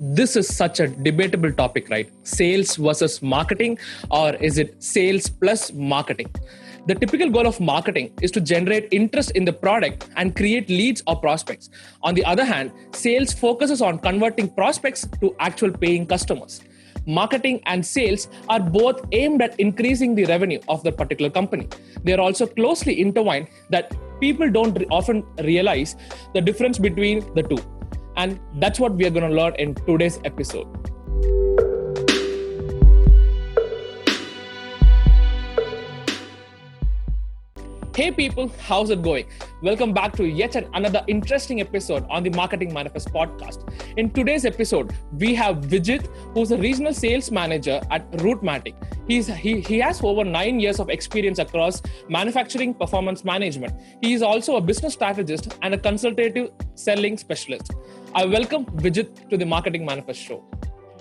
this is such a debatable topic, right? Sales versus marketing, or is it sales plus marketing? The typical goal of marketing is to generate interest in the product and create leads or prospects. On the other hand, sales focuses on converting prospects to actual paying customers. Marketing and sales are both aimed at increasing the revenue of the particular company. They are also closely intertwined that people don't often realize the difference between the two. And that's what we are going to learn in today's episode. Hey people, how's it going? Welcome back to yet another interesting episode on the Marketing Manifest podcast. In today's episode, we have Vijit, who's a regional sales manager at Rootmatic. He has over 9 years of experience across manufacturing performance management. He is also a business strategist and a consultative selling specialist. I welcome Vijit to the Marketing Manifest show.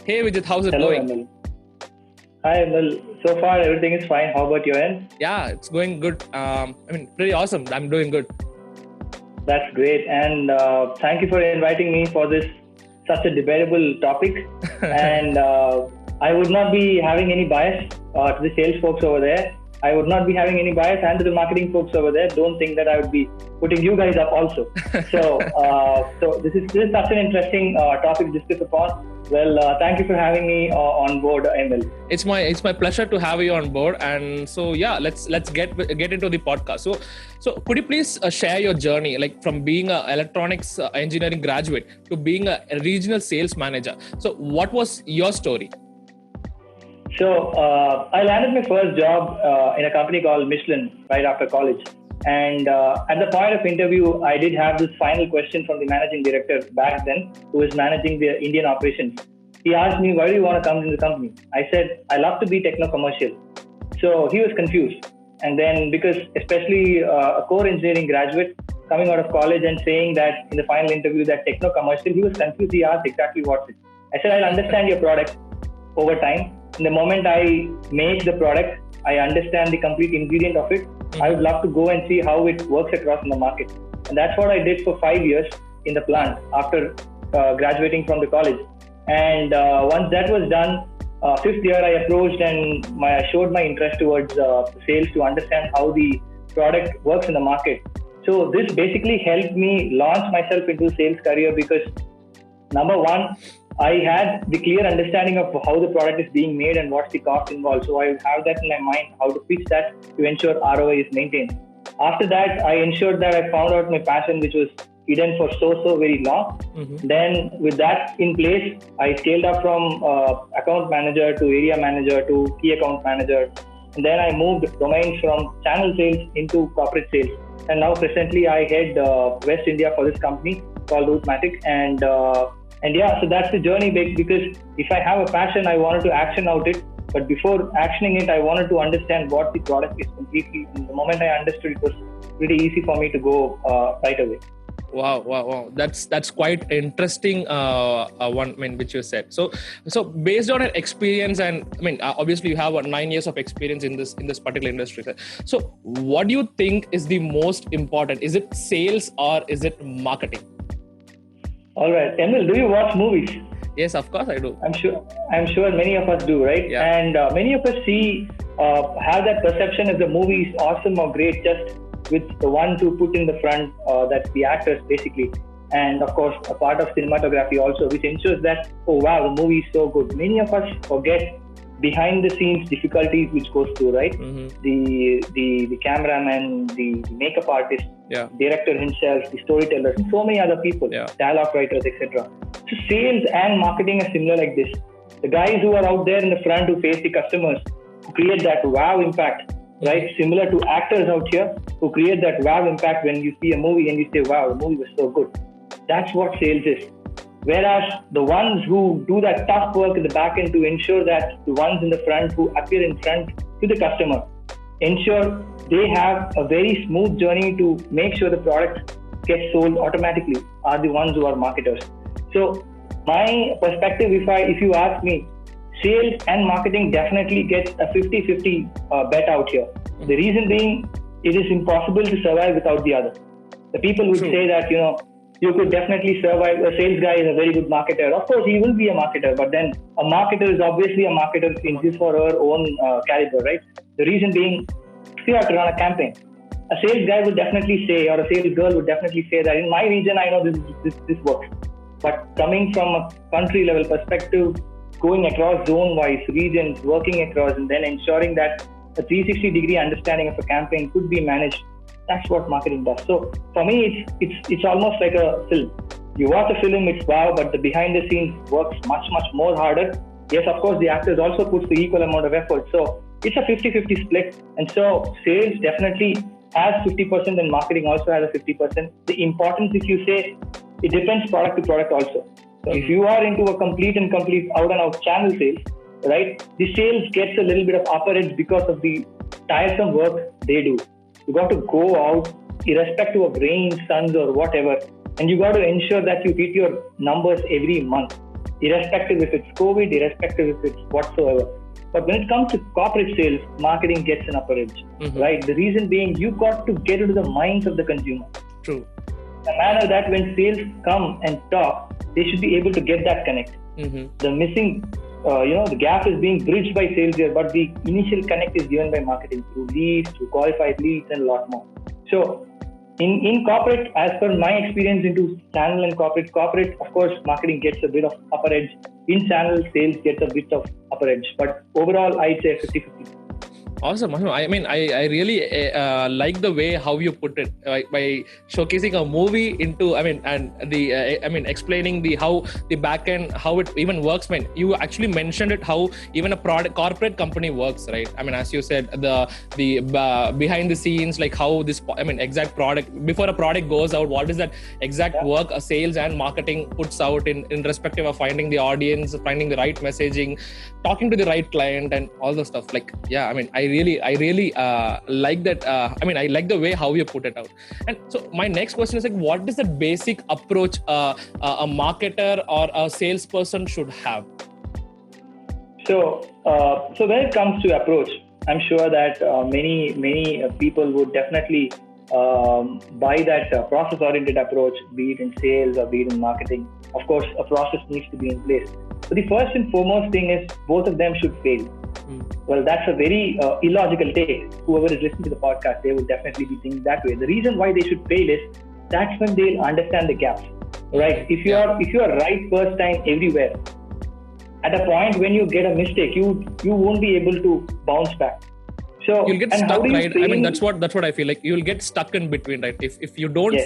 Hey Vijit, how's it going? Emil. Hi, Emil. So far, everything is fine. How about your end? Yeah, it's going good. Pretty awesome. I'm doing good. That's great. And thank you for inviting me for this such a debatable topic. And I would not be having any bias to the sales folks over there. I would not be having any bias, and to the marketing folks over there. Don't think that I would be putting you guys up also. So this is such an interesting topic to discuss upon. Well, thank you for having me on board, Emil. It's my pleasure to have you on board. And so yeah, let's get into the podcast. So could you please share your journey, like from being an electronics engineering graduate to being a regional sales manager? So what was your story? So I landed my first job in a company called Michelin right after college. And at the point of interview, I did have this final question from the managing director back then, who was managing the Indian operations. He asked me, why do you want to come to the company? I said, I love to be techno-commercial. So he was confused. And then because especially a core engineering graduate coming out of college and saying that in the final interview that techno-commercial, he was confused. He asked exactly what's it. I said, I'll understand your product over time. In the moment I make the product, I understand the complete ingredient of it. I would love to go and see how it works across in the market. And that's what I did for 5 years in the plant after graduating from the college. And once that was done, fifth year I approached and I showed my interest towards sales to understand how the product works in the market. So this basically helped me launch myself into a sales career because number one, I had the clear understanding of how the product is being made and what's the cost involved. So I would have that in my mind, how to pitch that to ensure ROI is maintained. After that, I ensured that I found out my passion, which was hidden for so very long. Mm-hmm. Then with that in place, I scaled up from account manager to area manager to key account manager. And then I moved domains from channel sales into corporate sales. And now presently I head West India for this company called Rootmatic. And yeah, so that's the journey because if I have a passion, I wanted to action out it. But before actioning it, I wanted to understand what the product is completely. And the moment I understood, it was pretty easy for me to go right away. Wow. That's quite interesting one, which you said. So based on your experience, and obviously you have 9 years of experience in this particular industry. So what do you think is the most important? Is it sales or is it marketing? All right, Emil, do you watch movies? Yes, of course I do. I'm sure many of us do, right? Yeah. And many of us have that perception if the movie is awesome or great just with the ones who put in the front, that's the actors basically. And of course, a part of cinematography also, which ensures that, oh wow, the movie is so good. Many of us forget behind the scenes difficulties which goes through, right? Mm-hmm. The cameraman, the makeup artist, director himself, the storytellers, and so many other people, dialogue writers, etc. So sales and marketing are similar like this. The guys who are out there in the front who face the customers, who create that wow impact, right? Similar to actors out here who create that wow impact when you see a movie and you say, wow, the movie was so good. That's what sales is. Whereas the ones who do that tough work in the back end to ensure that the ones in the front who appear in front to the customer ensure they have a very smooth journey to make sure the product gets sold automatically are the ones who are marketers. So my perspective, if you ask me, sales and marketing definitely get a 50-50 bet out here. The reason being, it is impossible to survive without the other. The people would say that, you could definitely survive. A sales guy is a very good marketer. Of course, he will be a marketer, but then a marketer is obviously a marketer in his or her own caliber, right? The reason being, if you have to run a campaign, a sales guy would definitely say, or a sales girl would definitely say that in my region, I know this works. But coming from a country level perspective, going across zone-wise, regions, working across, and then ensuring that a 360-degree understanding of a campaign could be managed. That's what marketing does. So for me, it's almost like a film. You watch a film, it's wow, but the behind the scenes works much more harder. Yes, of course, the actors also puts the equal amount of effort. So it's a 50-50 split. And so sales definitely has 50% and marketing also has a 50%. The importance, if you say, it depends product to product also. So if you are into a complete out and out channel sales, right, the sales gets a little bit of upper edge because of the tiresome work they do. You got to go out irrespective of rain, suns or whatever, and you got to ensure that you hit your numbers every month, irrespective if it's COVID, irrespective if it's whatsoever. But when it comes to corporate sales, marketing gets an upper edge, right? The reason being, you got to get into the minds of the consumer. True. In a manner that when sales come and talk, they should be able to get that connect. The missing, the gap is being bridged by sales here, but the initial connect is given by marketing through leads, through qualified leads, and a lot more. So, in corporate, as per my experience into channel and corporate, of course, marketing gets a bit of upper edge. In channel, sales gets a bit of upper edge. But overall, I'd say 50-50. Awesome. I mean, I really like the way how you put it by showcasing a movie into, explaining how the back end, how it even works. Man, you actually mentioned it, how even a corporate company works, right? I mean, as you said, the behind the scenes, like how this, exact product, before a product goes out, what is that exact work a sales and marketing puts out in respective of finding the audience, finding the right messaging, talking to the right client and all the stuff. Like, yeah, I really like that. I like the way how you put it out. And so my next question is like, what is the basic approach a marketer or a salesperson should have? So when it comes to approach, I'm sure that many people would definitely by that process-oriented approach, be it in sales or be it in marketing. Of course, a process needs to be in place. But the first and foremost thing is both of them should fail. Well, that's a very illogical take. Whoever is listening to the podcast, they will definitely be thinking that way. The reason why they should fail is that's when they'll understand the gaps, right? If you are right first time everywhere, at a point when you get a mistake, you won't be able to bounce back. So you'll get stuck, right? That's what I feel like. You'll get stuck in between, right? If you don't,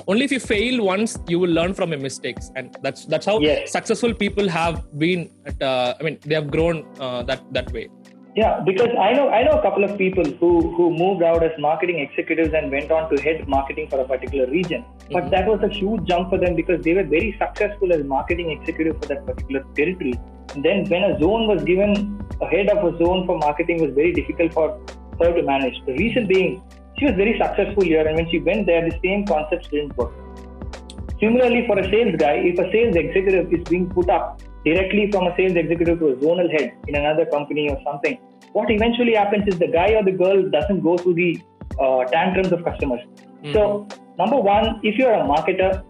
only if you fail once, you will learn from your mistakes, and that's how successful people have been. They have grown that way. Yeah, because I know a couple of people who moved out as marketing executives and went on to head marketing for a particular region. But that was a huge jump for them because they were very successful as marketing executives for that particular territory. And then when a zone was given, a head of a zone for marketing was very difficult for her to manage. The reason being, she was very successful here, and when she went there, the same concepts didn't work. Similarly, for a sales guy, if a sales executive is being put up directly from a sales executive to a zonal head in another company or something, what eventually happens is the guy or the girl doesn't go through the tantrums of customers. So, number one, if you're a marketer,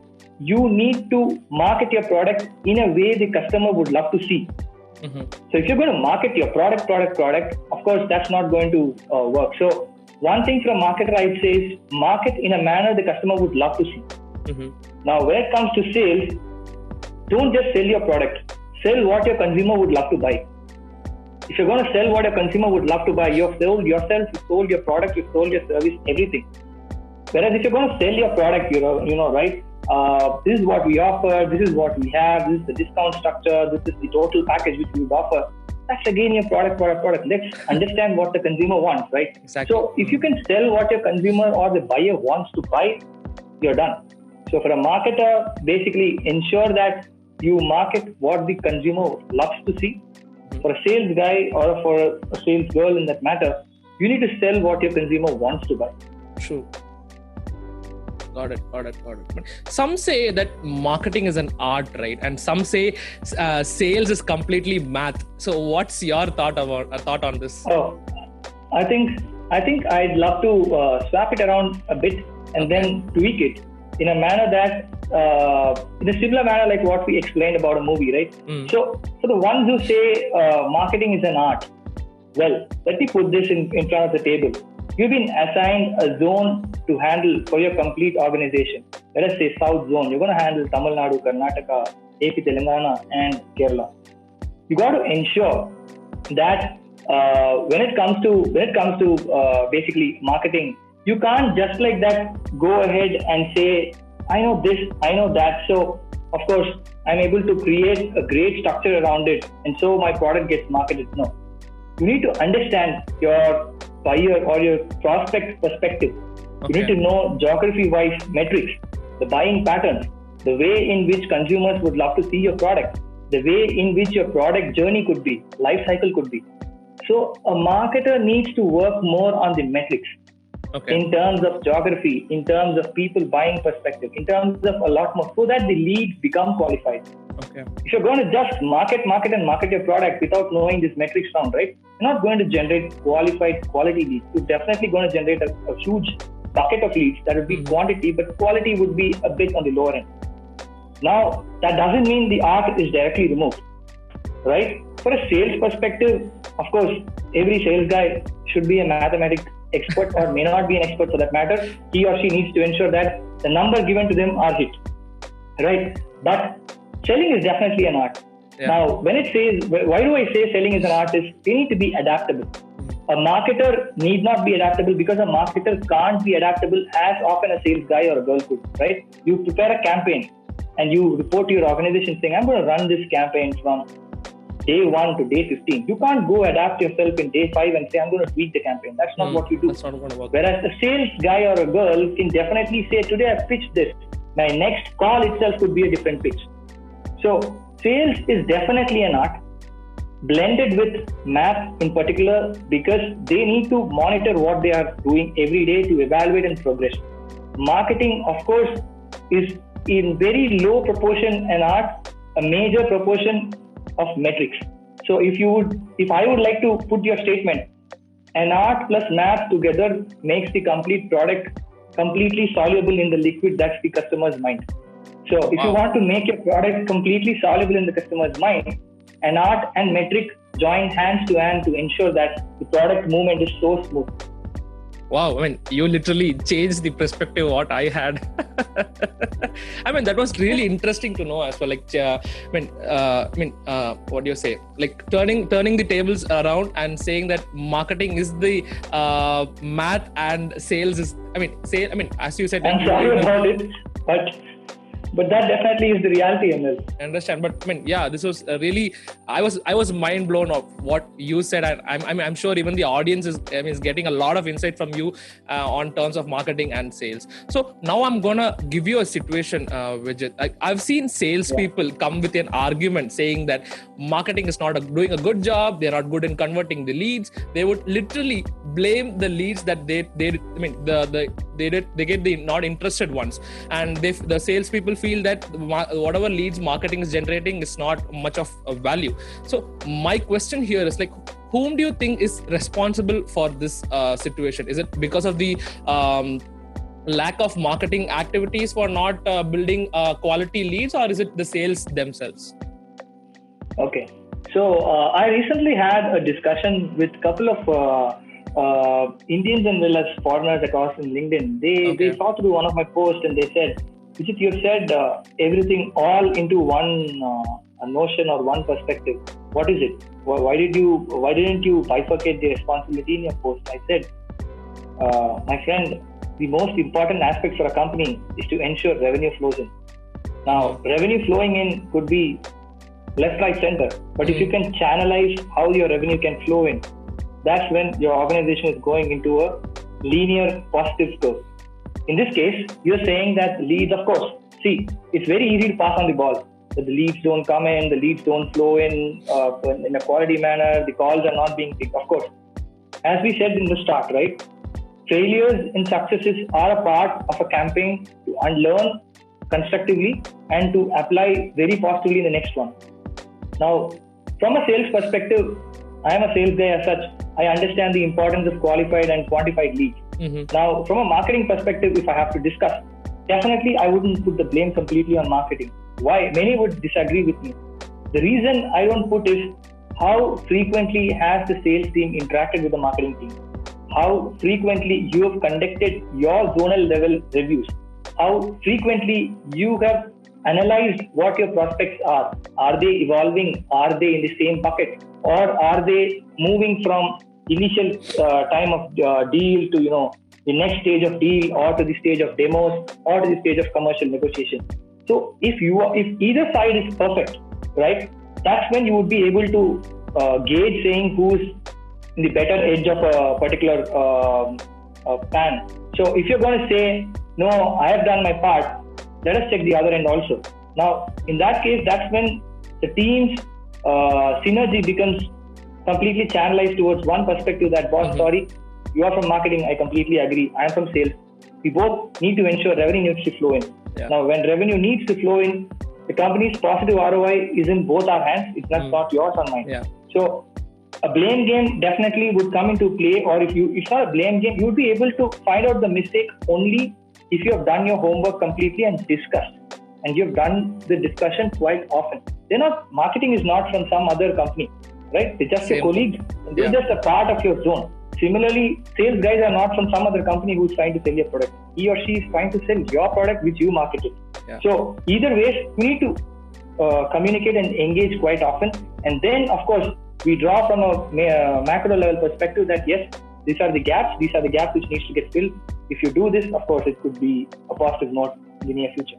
you need to market your product in a way the customer would love to see. So if you're going to market your product, of course, that's not going to work. So one thing for a marketer, I'd say, is market in a manner the customer would love to see. Now, when it comes to sales, don't just sell your product. Sell what your consumer would love to buy. If you're going to sell what your consumer would love to buy, you've sold yourself, you've sold your product, you've sold your service, everything. Whereas if you're going to sell your product, right? This is what we offer, this is what we have, this is the discount structure, this is the total package which we would offer. That's again your product. Let's understand what the consumer wants, right? Exactly. So if you can sell what your consumer or the buyer wants to buy, you're done. So for a marketer, basically ensure that you market what the consumer loves to see. For a sales guy or for a sales girl in that matter, you need to sell what your consumer wants to buy. True. Got it. Some say that marketing is an art, right? And some say sales is completely math. So what's your thought on this? Oh, I think I'd love to swap it around a bit and then tweak it in a manner that in a similar manner like what we explained about a movie, right? So for the ones who say marketing is an art, well, let me put this in front of the table. You've been assigned a zone to handle for your complete organization. Let us say South Zone. You're going to handle Tamil Nadu, Karnataka, AP, Telangana, and Kerala. You got to ensure that when it comes to basically marketing, you can't just like that go ahead and say, I know this, I know that, so of course I'm able to create a great structure around it, and so my product gets marketed. No, you need to understand your buyer or your prospect perspective. Okay. You need to know geography-wise metrics, the buying patterns, the way in which consumers would love to see your product, the way in which your product journey could be, life cycle could be. So a marketer needs to work more on the metrics. Okay. In terms of geography, in terms of people buying perspective, in terms of a lot more, so that the leads become qualified. Okay. If you're going to just market your product without knowing this metrics down, right, you're not going to generate qualified quality leads. You're definitely going to generate a huge bucket of leads that would be quantity, but quality would be a bit on the lower end. Now, that doesn't mean the art is directly removed, right? For a sales perspective, of course, every sales guy should be a mathematics expert or may not be an expert for that matter. He or she needs to ensure that the number given to them are hit, right? But selling is definitely an art. Yeah. Now, when it says, why do I say selling is an art is they need to be adaptable. A marketer need not be adaptable because a marketer can't be adaptable as often a sales guy or a girl could, right? You prepare a campaign and you report to your organization saying, I'm going to run this campaign from day 1 to day 15. You can't go adapt yourself in day 5 and say, I'm going to tweak the campaign. That's not what you do. That's not going to work. Whereas a sales guy or a girl can definitely say, today I've pitched this. My next call itself could be a different pitch. So sales is definitely an art, blended with math in particular, because they need to monitor what they are doing every day to evaluate and progress. Marketing, of course, is in very low proportion an art, a major proportion of metrics. So if I would like to put your statement, an art plus math together makes the complete product completely soluble in the liquid that's the customer's mind. So if you want to make your product completely soluble in the customer's mind, an art and metric join hands to hand to ensure that the product movement is so smooth. Wow, I mean, you literally changed the perspective of what I had. I mean, that was really interesting to know as well. Like, what do you say? Like turning the tables around and saying that marketing is the math and sales is. As you said. I'm sorry about it, but that definitely is the reality, Anil. I understand, but this was really. I was mind blown of what you said, and I'm sure even the audience is getting a lot of insight from you on terms of marketing and sales. So now I'm gonna give you a situation, Vijit. I've seen salespeople come with an argument saying that marketing is not doing a good job. They're not good in converting the leads. They would literally blame the leads that they get the not interested ones, and the salespeople feel that whatever leads marketing is generating is not much of a value. So my question here is like, whom do you think is responsible for this situation? Is it because of the lack of marketing activities for not building quality leads, or is it the sales themselves? Okay, so I recently had a discussion with a couple of Indians and well as foreigners across in LinkedIn. They saw through one of my posts and they said, Vijit, you said everything all into one notion or one perspective. What is it? Why didn't you bifurcate the responsibility in your post? I said, my friend, the most important aspect for a company is to ensure revenue flows in. Now, revenue flowing in could be left, right, center. But if you can channelize how your revenue can flow in, that's when your organization is going into a linear positive growth. In this case, you're saying that leads, of course, see, it's very easy to pass on the ball. But the leads don't come in, the leads don't flow in a quality manner, the calls are not being picked. Of course, as we said in the start, right? Failures and successes are a part of a campaign to unlearn constructively and to apply very positively in the next one. Now, from a sales perspective, I am a sales guy as such. I understand the importance of qualified and quantified leads. Now, from a marketing perspective, if I have to discuss, definitely I wouldn't put the blame completely on marketing. Why? Many would disagree with me. The reason I don't put is how frequently has the sales team interacted with the marketing team? How frequently you have conducted your zonal level reviews? How frequently you have analyzed what your prospects are? Are they evolving? Are they in the same bucket? Or are they moving from initial time of deal to the next stage of deal, or to the stage of demos, or to the stage of commercial negotiation? So if either side is perfect, right, that's when you would be able to gauge saying who's in the better edge of a particular pan. So if you're going to say, no, I have done my part, let us check the other end also. Now, in that case, that's when the team's synergy becomes completely channelized towards one perspective, that boss, sorry, you are from marketing, I completely agree. I am from sales. We both need to ensure revenue needs to flow in. Yeah. Now, when revenue needs to flow in, the company's positive ROI is in both our hands. It's not yours or mine. Yeah. So a blame game definitely would come into play, or if it's not a blame game, you would be able to find out the mistake only if you have done your homework completely and discussed, and you've done the discussion quite often. Marketing is not from some other company, right? They're just your colleagues. They're just a part of your zone. Similarly, sales guys are not from some other company who's trying to sell your product. He or she is trying to sell your product which you marketed. Yeah. So either way, we need to communicate and engage quite often. And then, of course, we draw from a macro level perspective that yes, these are the gaps which needs to get filled. If you do this, of course, it could be a positive note in the near future.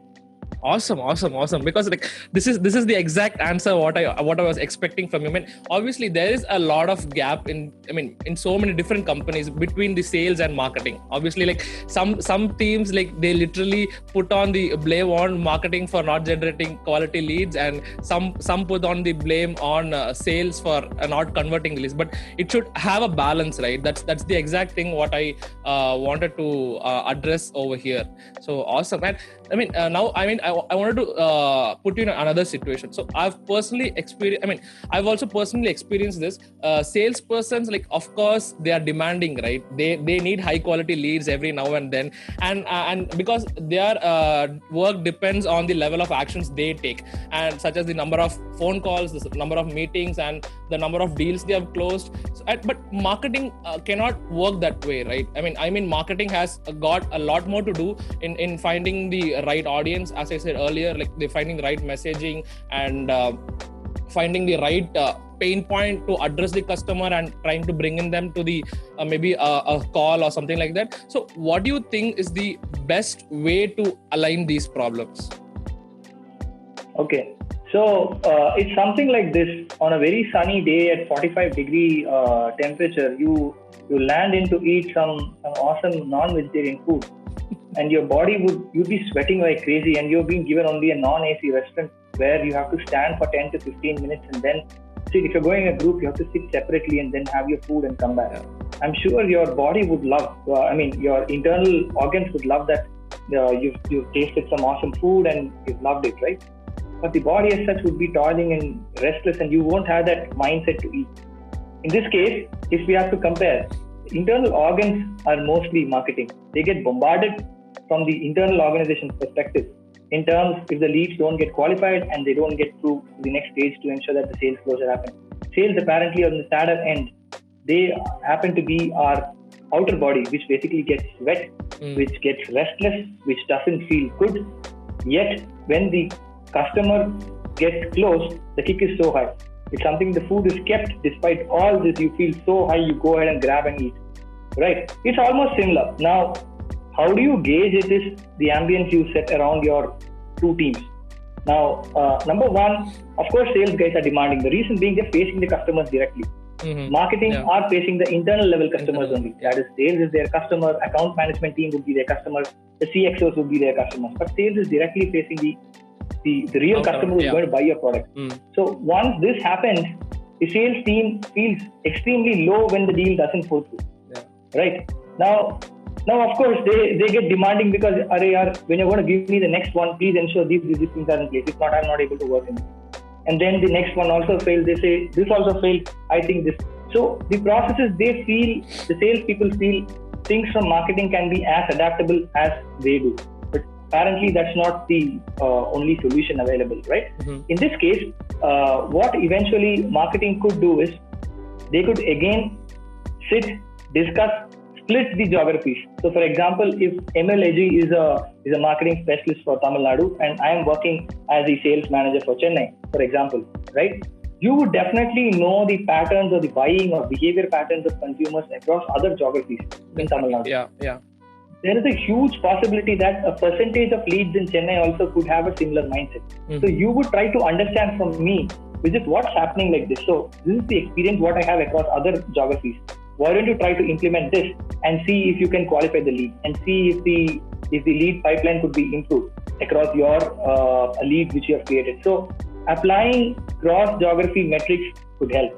Awesome. Because this is the exact answer what I was expecting from you. I mean, obviously there is a lot of gap in so many different companies between the sales and marketing. Obviously, some teams they literally put on the blame on marketing for not generating quality leads, and some put on the blame on sales for not converting leads. But it should have a balance, right? That's the exact thing what I wanted to address over here. So awesome, and I wanted to put you in another situation. So I've also personally experienced this. Salespersons, of course, they are demanding, right? They need high quality leads every now and then, and because their work depends on the level of actions they take, and such as the number of phone calls, the number of meetings, and the number of deals they have closed. But marketing cannot work that way, right? I mean, marketing has got a lot more to do in finding the right audience, as I said earlier, they're finding the right messaging and finding the right pain point to address the customer and trying to bring in them to the maybe a call or something like that. So what do you think is the best way to align these problems? Okay, so it's something like this. On a very sunny day at 45-degree temperature, you land in to eat some awesome non-vegetarian food, and your body you'd be sweating like crazy, and you're being given only a non-AC restaurant where you have to stand for 10 to 15 minutes and then sit. If you're going in a group, you have to sit separately and then have your food and come back. Yeah. I'm sure your body would love, your internal organs would love that you've tasted some awesome food and you've loved it, right? But the body as such would be toiling and restless, and you won't have that mindset to eat. In this case, if we have to compare, internal organs are mostly marketing. They get bombarded from the internal organization's perspective in terms if the leads don't get qualified and they don't get through to the next stage to ensure that the sales closure happens. Sales apparently on the sadder end, they happen to be our outer body, which basically gets wet, which gets restless, which doesn't feel good. Yet when the customer gets close, the kick is so high. It's something the food is kept. Despite all this, you feel so high, you go ahead and grab and eat. Right? It's almost similar. Now, how do you gauge it is the ambience you set around your two teams. Now, number one, of course, sales guys are demanding. The reason being they're facing the customers directly. Marketing are facing the internal level customers only. That is, sales is their customer, account management team would be their customer, the CXOs would be their customers. But sales is directly facing the real customer who's going to buy your product. So once this happens, the sales team feels extremely low when the deal doesn't fall through. Right? Now of course they get demanding because when you're going to give me the next one, please ensure these things are in place. If not, I'm not able to work in it. And then the next one also failed. They say this also failed. I think this. So the processes the sales people feel things from marketing can be as adaptable as they do. But apparently that's not the only solution available, right? In this case, what eventually marketing could do is they could again sit, discuss, split the geographies. So, for example, if ML Eji is a marketing specialist for Tamil Nadu and I am working as the sales manager for Chennai, for example, right? You would definitely know the patterns or the buying or behavior patterns of consumers across other geographies in Tamil Nadu. Yeah. There is a huge possibility that a percentage of leads in Chennai also could have a similar mindset. So you would try to understand from me, which is what's happening like this. So this is the experience what I have across other geographies. Why don't you try to implement this and see if you can qualify the lead and see if the lead pipeline could be improved across your lead which you have created. So applying cross geography metrics could help.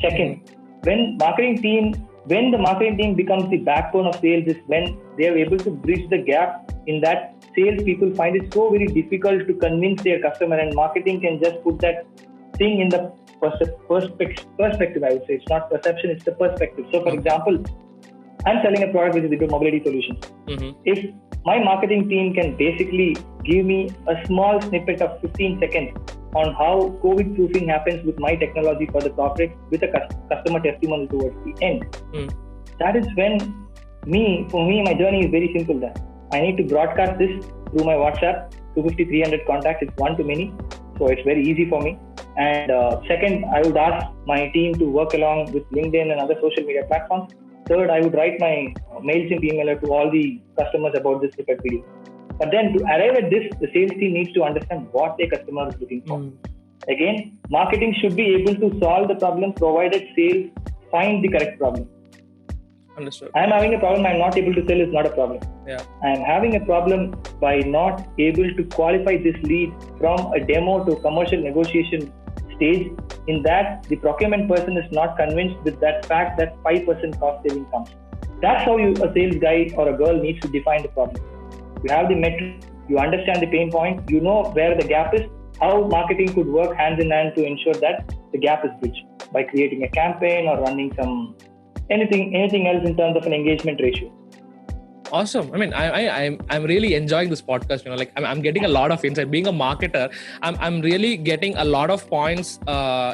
Second, when the marketing team becomes the backbone of sales is when they are able to bridge the gap in that sales people find it so very difficult to convince their customer, and marketing can just put that thing in the perspective, I would say. It's not perception, it's the perspective. So for example, I'm selling a product which is digital mobility solutions. If my marketing team can basically give me a small snippet of 15 seconds on how COVID proofing happens with my technology for the corporate with a customer testimonial towards the end. That is when for me, my journey is very simple then. I need to broadcast this through my WhatsApp, 250, 300 contacts, it's one to many. So it's very easy for me. And second, I would ask my team to work along with LinkedIn and other social media platforms. Third, I would write my MailChimp emailer to all the customers about this snippet video. But then to arrive at this, the sales team needs to understand what their customer is looking for. Again, marketing should be able to solve the problem provided sales find the correct problem. Understood. I am having a problem, I am not able to sell is not a problem. Yeah. I am having a problem by not able to qualify this lead from a demo to commercial negotiation stage. In that, the procurement person is not convinced with that fact that 5% cost saving comes. That's how a sales guy or a girl needs to define the problem. You have the metric, you understand the pain point, you know where the gap is, how marketing could work hand in hand to ensure that the gap is bridged by creating a campaign or running anything else in terms of an engagement ratio. Awesome. I mean, I'm really enjoying this podcast. I'm getting a lot of insight. Being a marketer, I'm really getting a lot of points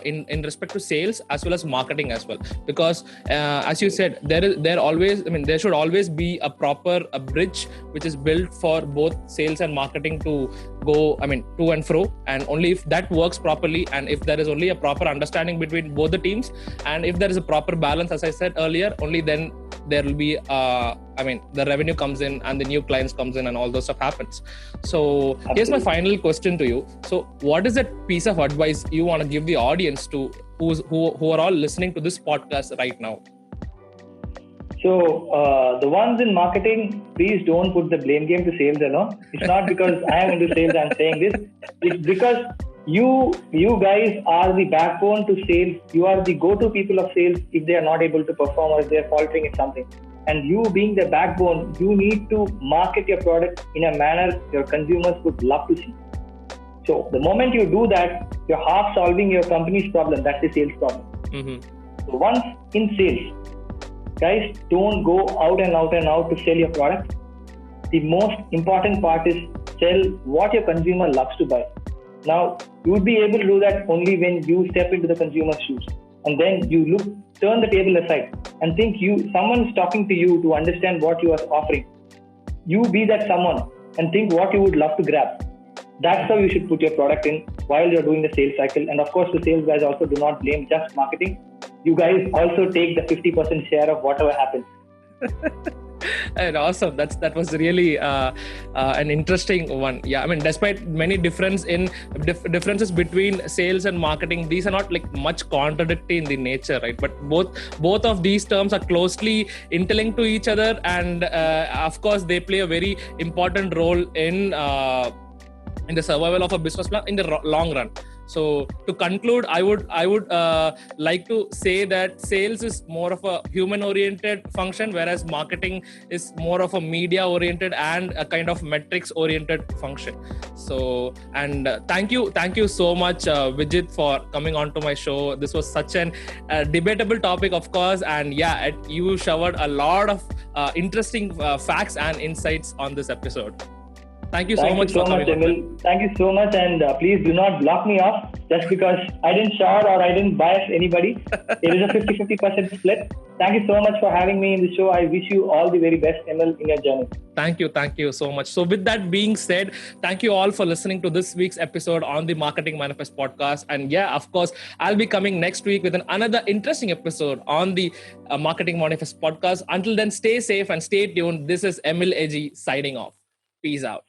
in respect to sales as well as marketing as well. Because as you said, there should always be a bridge which is built for both sales and marketing to go, to and fro. And only if that works properly, and if there is only a proper understanding between both the teams, and if there is a proper balance, as I said earlier, only then there will be the revenue comes in and the new clients comes in and all those stuff happens. So Absolutely. Here's my final question to you. So what is that piece of advice you want to give the audience to who are all listening to this podcast right now? So the ones in marketing, please don't put the blame game to sales alone. It's not because I am into sales I'm saying this. It's because you guys are the backbone to sales. You are the go-to people of sales if they are not able to perform or if they are faltering at something. And you being the backbone, you need to market your product in a manner your consumers would love to see. So the moment you do that, you're half solving your company's problem. That's the sales problem. So once in sales, guys, don't go out and out to sell your product. The most important part is sell what your consumer loves to buy. Now, you would be able to do that only when you step into the consumer's shoes. And then you turn the table aside and think someone is talking to you to understand what you are offering. You be that someone and think what you would love to grab. That's how you should put your product in while you're doing the sales cycle. And of course, the sales guys also do not blame just marketing. You guys also take the 50% share of whatever happens. And awesome. That was really an interesting one. Yeah, despite many differences between sales and marketing, these are not like much contradictory in the nature, right? But both of these terms are closely interlinked to each other, and of course, they play a very important role in the survival of a business plan in the long run. So to conclude, I would like to say that sales is more of a human-oriented function, whereas marketing is more of a media-oriented and a kind of metrics-oriented function. So, and thank you so much, Vijit, for coming on to my show. This was such an debatable topic, of course, and yeah, you showered a lot of interesting facts and insights on this episode. Thank you so Thank much you so for much, coming on. Emil. Thank you so much, and please do not block me off just because I didn't shout or I didn't bias anybody. It is a 50-50% split. Thank you so much for having me in the show. I wish you all the very best, Emil, in your journey. Thank you so much. So with that being said, thank you all for listening to this week's episode on the Marketing Manifest podcast. And yeah, of course, I'll be coming next week with another interesting episode on the Marketing Manifest podcast. Until then, stay safe and stay tuned. This is Emil Eji signing off. Peace out.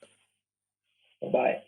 Bye.